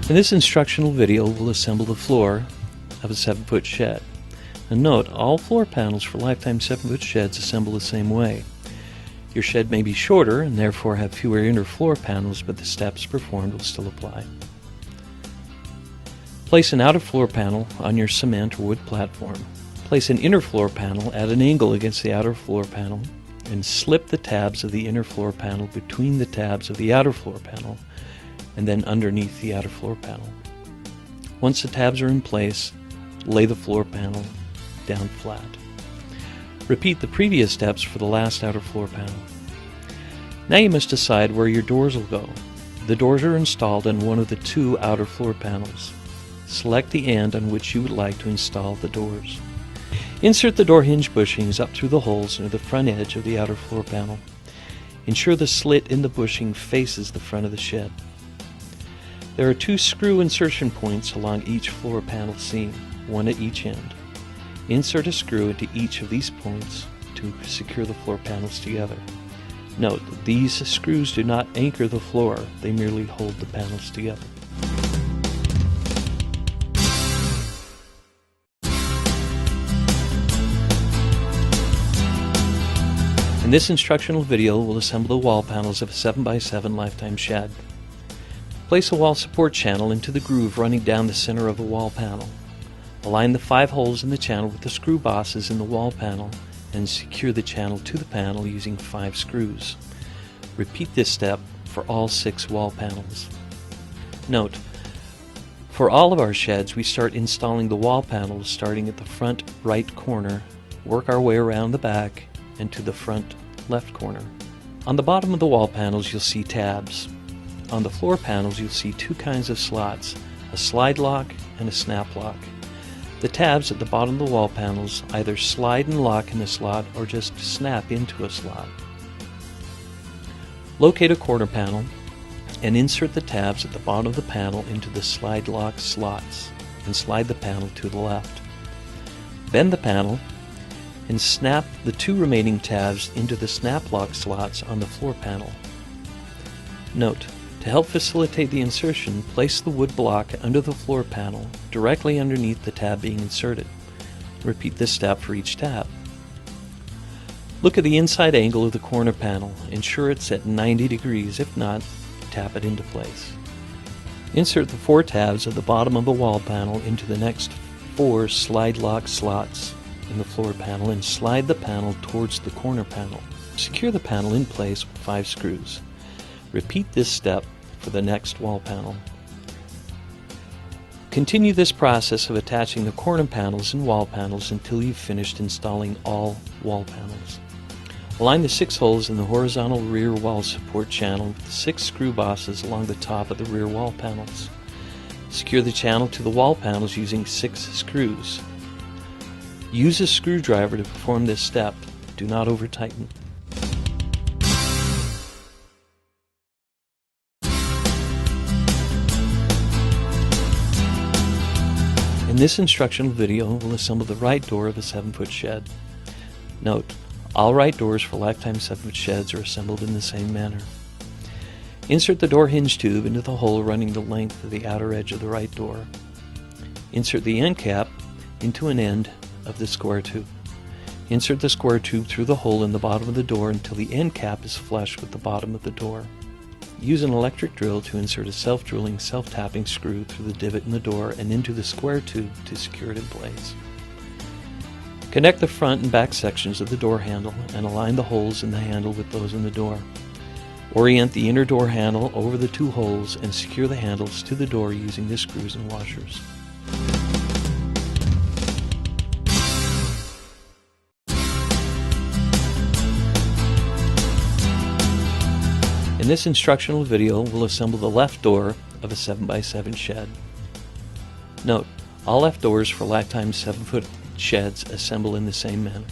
In this instructional video, we'll assemble the floor of a 7-foot shed. And note, all floor panels for lifetime 7-foot sheds assemble the same way. Your shed may be shorter and therefore have fewer inner floor panels, but the steps performed will still apply. Place an outer floor panel on your cement or wood platform. Place an inner floor panel at an angle against the outer floor panel and slip the tabs of the inner floor panel between the tabs of the outer floor panel and then underneath the outer floor panel. Once the tabs are in place, lay the floor panel down flat. Repeat the previous steps for the last outer floor panel. Now you must decide where your doors will go. The doors are installed on one of the two outer floor panels. Select the end on which you would like to install the doors. Insert the door hinge bushings up through the holes near the front edge of the outer floor panel. Ensure the slit in the bushing faces the front of the shed. There are 2 screw insertion points along each floor panel seam, one at each end. Insert a screw into each of these points to secure the floor panels together. Note, these screws do not anchor the floor, they merely hold the panels together. In this instructional video, we'll assemble the wall panels of a 7x7 lifetime shed. Place a wall support channel into the groove running down the center of the wall panel. Align the 5 holes in the channel with the screw bosses in the wall panel and secure the channel to the panel using 5 screws. Repeat this step for all 6 wall panels. Note, for all of our sheds we start installing the wall panels starting at the front right corner, work our way around the back and to the front left corner. On the bottom of the wall panels you'll see tabs. On the floor panels you'll see 2 kinds of slots, a slide lock and a snap lock. The tabs at the bottom of the wall panels either slide and lock in the slot or just snap into a slot. Locate a corner panel and insert the tabs at the bottom of the panel into the slide lock slots and slide the panel to the left. Bend the panel and snap the 2 remaining tabs into the snap lock slots on the floor panel. Note, to help facilitate the insertion, place the wood block under the floor panel directly underneath the tab being inserted. Repeat this step for each tab. Look at the inside angle of the corner panel. Ensure it's at 90 degrees. If not, tap it into place. Insert the 4 tabs at the bottom of the wall panel into the next 4 slide lock slots in the floor panel and slide the panel towards the corner panel. Secure the panel in place with 5 screws. Repeat this step for the next wall panel. Continue this process of attaching the corner panels and wall panels until you've finished installing all wall panels. Align the 6 holes in the horizontal rear wall support channel with the 6 screw bosses along the top of the rear wall panels. Secure the channel to the wall panels using 6 screws. Use a screwdriver to perform this step. Do not over-tighten. In this instructional video, we'll assemble the right door of a 7-foot shed. Note, all right doors for lifetime 7-foot sheds are assembled in the same manner. Insert the door hinge tube into the hole running the length of the outer edge of the right door. Insert the end cap into an end of the square tube. Insert the square tube through the hole in the bottom of the door until the end cap is flush with the bottom of the door. Use an electric drill to insert a self-drilling, self-tapping screw through the divot in the door and into the square tube to secure it in place. Connect the front and back sections of the door handle and align the holes in the handle with those in the door. Orient the inner door handle over the 2 holes and secure the handles to the door using the screws and washers. In this instructional video, we'll assemble the left door of a 7x7 shed. Note, all left doors for lifetime 7-foot sheds assemble in the same manner.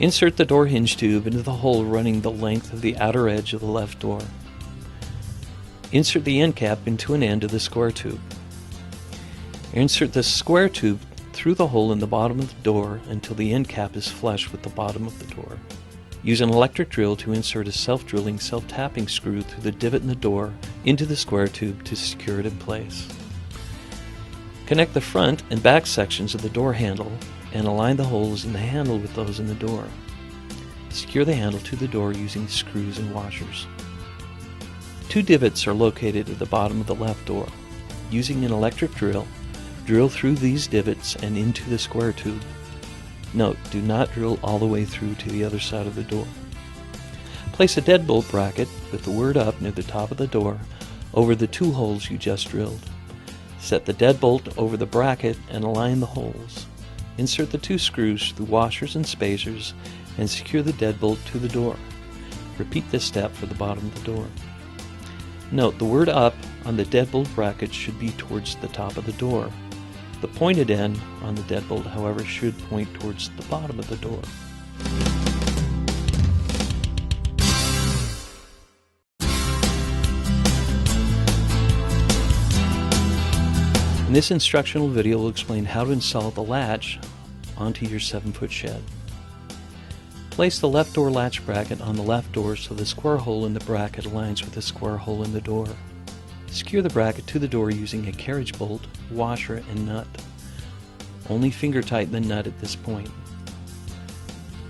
Insert the door hinge tube into the hole running the length of the outer edge of the left door. Insert the end cap into an end of the square tube. Insert the square tube through the hole in the bottom of the door until the end cap is flush with the bottom of the door. Use an electric drill to insert a self-drilling, self-tapping screw through the divot in the door into the square tube to secure it in place. Connect the front and back sections of the door handle and align the holes in the handle with those in the door. Secure the handle to the door using screws and washers. 2 divots are located at the bottom of the left door. Using an electric drill, drill through these divots and into the square tube. Note, do not drill all the way through to the other side of the door. Place a deadbolt bracket with the word "up" near the top of the door over the 2 holes you just drilled. Set the deadbolt over the bracket and align the holes. Insert the 2 screws through washers and spacers and secure the deadbolt to the door. Repeat this step for the bottom of the door. Note, the word "up" on the deadbolt bracket should be towards the top of the door. The pointed end on the deadbolt, however, should point towards the bottom of the door. In this instructional video, we'll explain how to install the latch onto your 7-foot shed. Place the left door latch bracket on the left door so the square hole in the bracket aligns with the square hole in the door. Secure the bracket to the door using a carriage bolt, washer, and nut. Only finger tighten the nut at this point.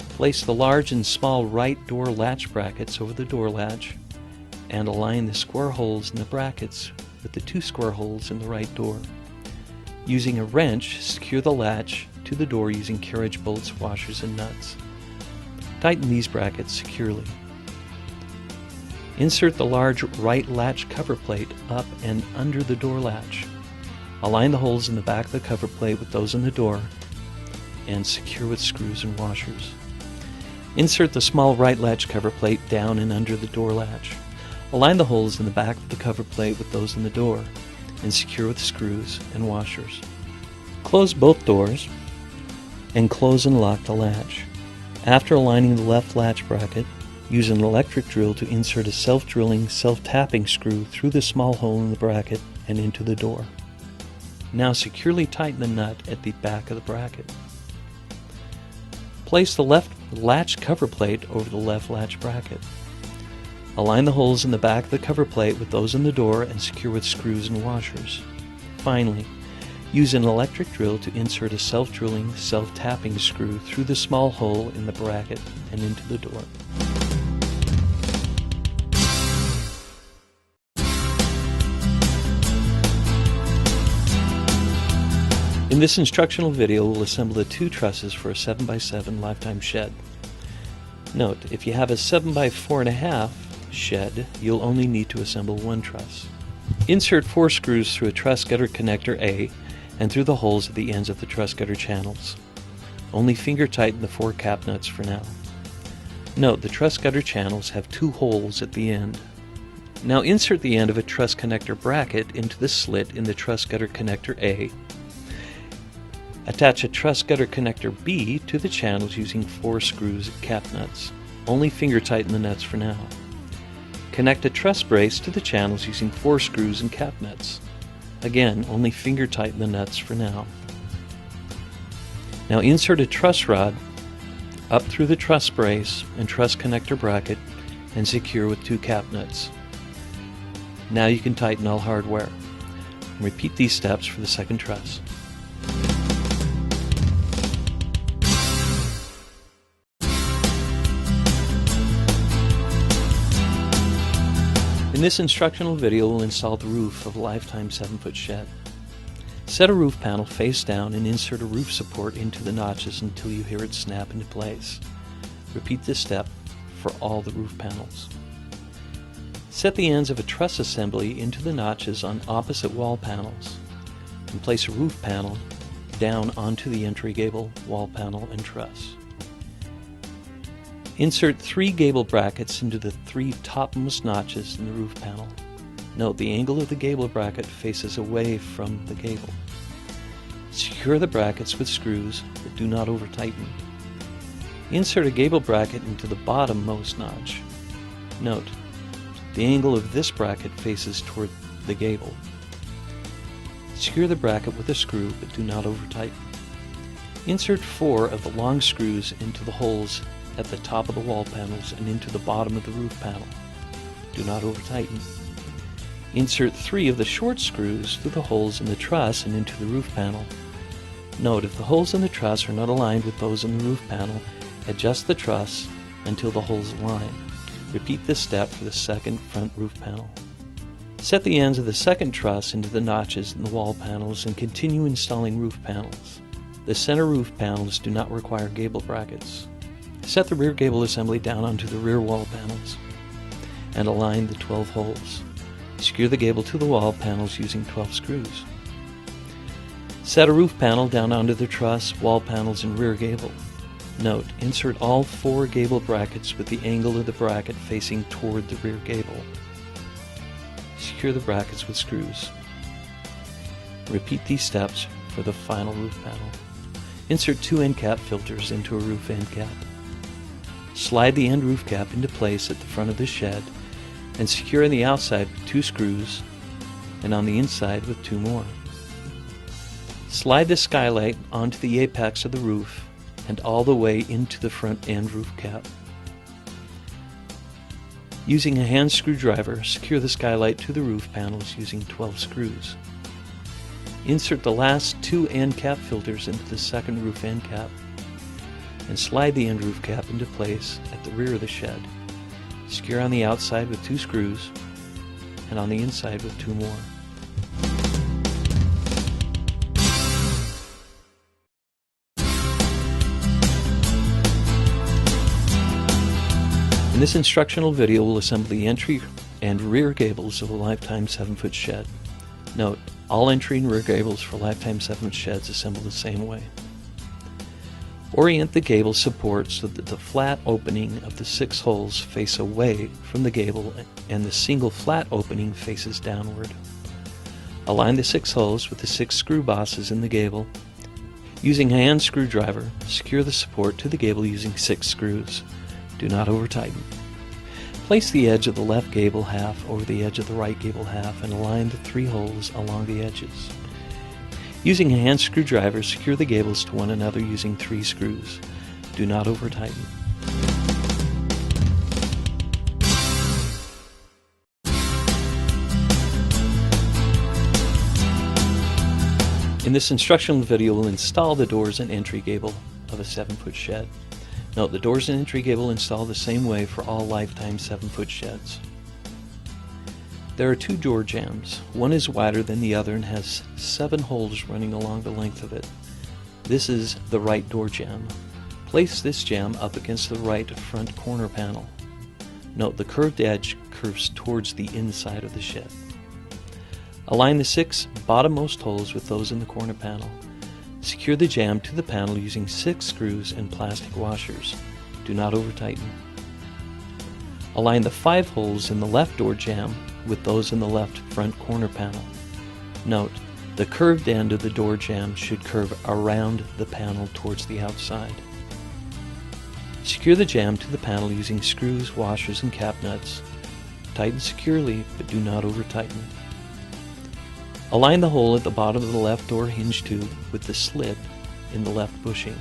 Place the large and small right door latch brackets over the door latch and align the square holes in the brackets with the 2 square holes in the right door. Using a wrench, secure the latch to the door using carriage bolts, washers, and nuts. Tighten these brackets securely. Insert the large right latch cover plate up and under the door latch. Align the holes in the back of the cover plate with those in the door and secure with screws and washers. Insert the small right latch cover plate down and under the door latch. Align the holes in the back of the cover plate with those in the door and secure with screws and washers. Close both doors and close and lock the latch. After aligning the left latch bracket, use an electric drill to insert a self-drilling, self-tapping screw through the small hole in the bracket and into the door. Now securely tighten the nut at the back of the bracket. Place the left latch cover plate over the left latch bracket. Align the holes in the back of the cover plate with those in the door and secure with screws and washers. Finally, use an electric drill to insert a self-drilling, self-tapping screw through the small hole in the bracket and into the door. In this instructional video, we'll assemble the 2 trusses for a 7x7 lifetime shed. Note, if you have a 7x4.5 shed, you'll only need to assemble 1 truss. Insert 4 screws through a truss gutter connector A and through the holes at the ends of the truss gutter channels. Only finger tighten the 4 cap nuts for now. Note, the truss gutter channels have 2 holes at the end. Now insert the end of a truss connector bracket into the slit in the truss gutter connector A. Attach a truss gutter connector B to the channels using 4 screws and cap nuts. Only finger tighten the nuts for now. Connect a truss brace to the channels using 4 screws and cap nuts. Again, only finger tighten the nuts for now. Now insert a truss rod up through the truss brace and truss connector bracket and secure with 2 cap nuts. Now you can tighten all hardware. Repeat these steps for the second truss. In this instructional video, we'll install the roof of a lifetime 7-foot shed. Set a roof panel face down and insert a roof support into the notches until you hear it snap into place. Repeat this step for all the roof panels. Set the ends of a truss assembly into the notches on opposite wall panels and place a roof panel down onto the entry gable, wall panel, and truss. Insert 3 gable brackets into the 3 topmost notches in the roof panel. Note, the angle of the gable bracket faces away from the gable. Secure the brackets with screws, but do not over-tighten. Insert a gable bracket into the bottommost notch. Note, the angle of this bracket faces toward the gable. Secure the bracket with a screw, but do not over-tighten. Insert 4 of the long screws into the holes at the top of the wall panels and into the bottom of the roof panel. Do not over-tighten. Insert 3 of the short screws through the holes in the truss and into the roof panel. Note, if the holes in the truss are not aligned with those in the roof panel, adjust the truss until the holes align. Repeat this step for the second front roof panel. Set the ends of the second truss into the notches in the wall panels and continue installing roof panels. The center roof panels do not require gable brackets. Set the rear gable assembly down onto the rear wall panels and align the 12 holes. Secure the gable to the wall panels using 12 screws. Set a roof panel down onto the truss, wall panels, and rear gable. Note, insert all 4 gable brackets with the angle of the bracket facing toward the rear gable. Secure the brackets with screws. Repeat these steps for the final roof panel. Insert 2 end cap filters into a roof end cap. Slide the end roof cap into place at the front of the shed and secure on the outside with 2 screws and on the inside with 2 more. Slide the skylight onto the apex of the roof and all the way into the front end roof cap. Using a hand screwdriver, secure the skylight to the roof panels using 12 screws. Insert the last 2 end cap filters into the second roof end cap and slide the end roof cap into place at the rear of the shed. Secure on the outside with 2 screws and on the inside with 2 more. In this instructional video, we'll assemble the entry and rear gables of a lifetime 7-foot shed. Note, all entry and rear gables for lifetime 7-foot sheds assemble the same way. Orient the gable support so that the flat opening of the 6 holes face away from the gable and the single flat opening faces downward. Align the 6 holes with the 6 screw bosses in the gable. Using a hand screwdriver, secure the support to the gable using 6 screws. Do not over-tighten. Place the edge of the left gable half over the edge of the right gable half and align the 3 holes along the edges. Using a hand screwdriver, secure the gables to one another using 3 screws. Do not over-tighten. In this instructional video, we'll install the doors and entry gable of a 7-foot shed. Note, the doors and entry gable install the same way for all lifetime 7-foot sheds. There are 2 door jambs. One is wider than the other and has 7 holes running along the length of it. This is the right door jamb. Place this jamb up against the right front corner panel. Note, the curved edge curves towards the inside of the shed. Align the 6 bottommost holes with those in the corner panel. Secure the jamb to the panel using 6 screws and plastic washers. Do not over-tighten. Align the 5 holes in the left door jamb with those in the left front corner panel. Note, the curved end of the door jamb should curve around the panel towards the outside. Secure the jamb to the panel using screws, washers, and cap nuts. Tighten securely, but do not over-tighten. Align the hole at the bottom of the left door hinge tube with the slit in the left bushing.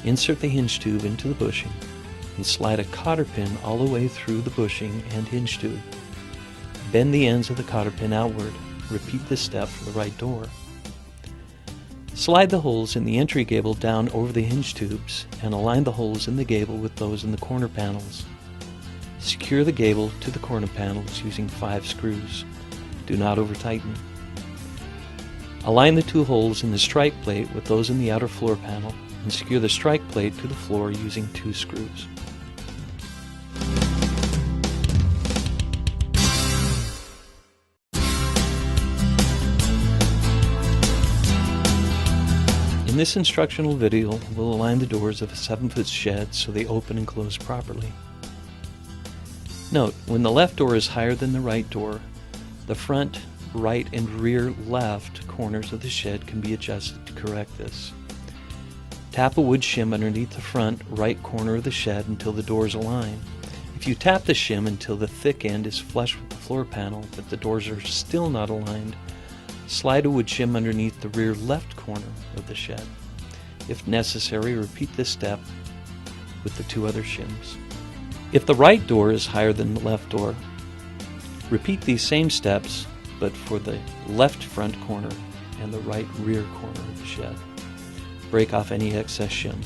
Insert the hinge tube into the bushing and slide a cotter pin all the way through the bushing and hinge tube. Bend the ends of the cotter pin outward. Repeat this step for the right door. Slide the holes in the entry gable down over the hinge tubes and align the holes in the gable with those in the corner panels. Secure the gable to the corner panels using 5 screws. Do not over-tighten. Align the 2 holes in the strike plate with those in the outer floor panel and secure the strike plate to the floor using 2 screws. In this instructional video, we'll align the doors of a 7-foot shed so they open and close properly. Note, when the left door is higher than the right door, the front, right, and rear left corners of the shed can be adjusted to correct this. Tap a wood shim underneath the front right corner of the shed until the doors align. If you tap the shim until the thick end is flush with the floor panel but the doors are still not aligned, slide a wood shim underneath the rear left corner of the shed. If necessary, repeat this step with the 2 other shims. If the right door is higher than the left door, repeat these same steps, but for the left front corner and the right rear corner of the shed. Break off any excess shim.